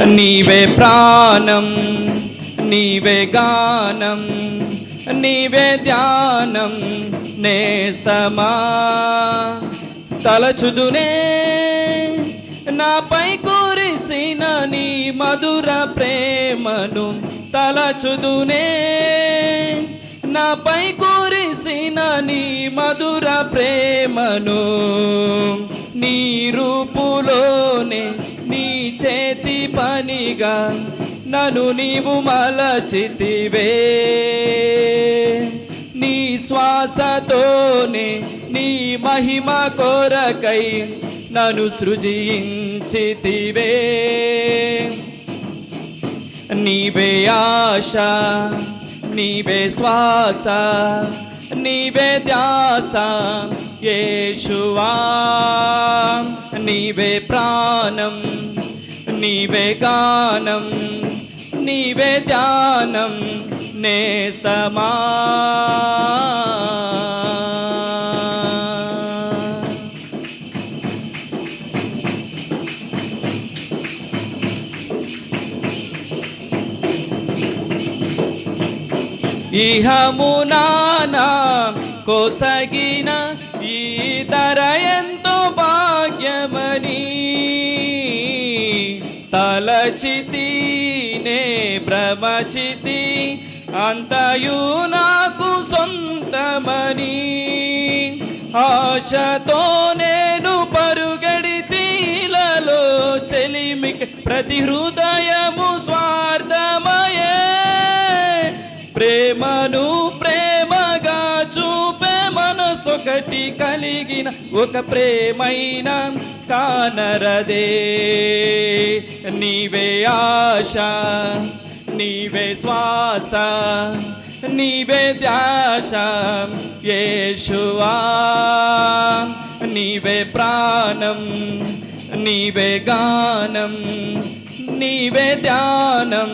నీవే ప్రాణం, నీవే గానం, నీవే ధ్యానం నేస్తమా. తలచుదునే నాపై కురిసిన నీ మధుర ప్రేమను, తలచుదునే నాపై కురిసిన నీ మధుర ప్రేమను. నీ రూపులోనే నీ చేతి పనిగా నన్ను నీవు మలచితివే. నీ శ్వాసతోనే నీ మహిమ కొరకై నన్ను సృజించితివే. నీవే ఆశ, నీవే శ్వాస, నీవే ధ్యాస యేషువా. నీవే ప్రాణం, నీవే గానం, నీవే ధ్యానం నేస్తమా. ఇహమునానా కొసగిన ఈ ధర ఎంతో భాగ్యమని తలచితి నే భ్రమచితి, అంతయు నాకు సొంతమని. ఆశతో నేను పరుగడితీలలో చెలిమికి ప్రతి హృదయము స్వార్థమయే. ప్రేమను ప్రేమగా చూపే మనసొకటి కలిగిన ఒక ప్రేమైన కానరదే. నీవే ఆశ, నీవే శ్వాస, నీవే ధ్యాస యేషువా. నీవే ప్రాణం, నీవే గానం, నీవే ధ్యానం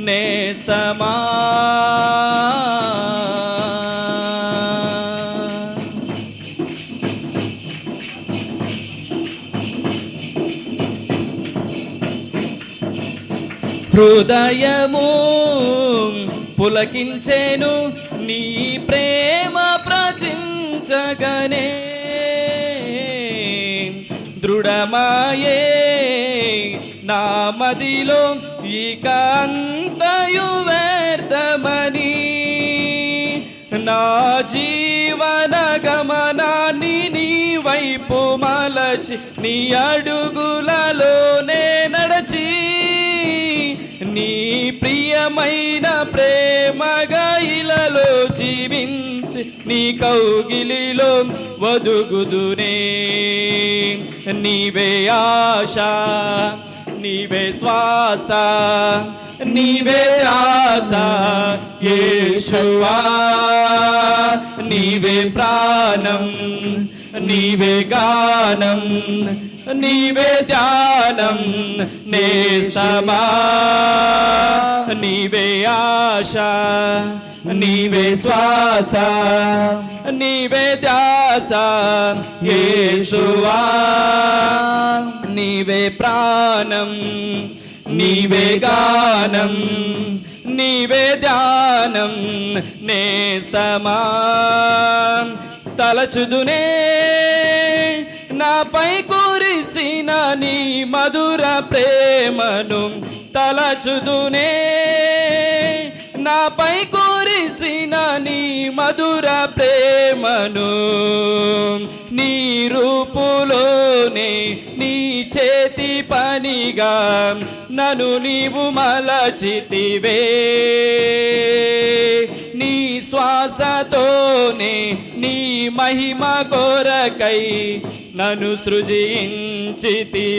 నేస్తమా. హృదయము పులకించెను నీ ప్రేమ ప్రచించగనే. దృఢమాయే నా మదిలో ఇక అంతయు వ్యర్థమని. నా జీవన గమనాన్ని నీ వైపు మలచి నీ అడుగులలోనే నడచి, నీ ప్రియమైన ప్రేమగా ఇలలో జీవించి నీ కౌగిలిలో వదుగుదునే. నీవే ఆశ, నీవే శ్వాస, నీవే ధ్యాస యేషువా. నీవే ప్రాణం, నీవే గానం, నీవే ధ్యానం నేస్తమా. నీవే ఆశ, నీవే శ్వాస, నీవే ధ్యాస యేషువా. నీవే ప్రాణం, నీవే గానం, నీవే ధ్యానం నేస్తమా. తలచుదునే నాపై కురిసిన నీ మధుర ప్రేమను, తలచుదునే నాపై కురిసిన నీ మధుర ప్రేమను. నీ రూపులోనే నీ చేతి పనిగా నన్ను నీవు మలచితివే. నీ శ్వాసతోనే నీ మహిమ కొరకై నన్ను సృజించితివే.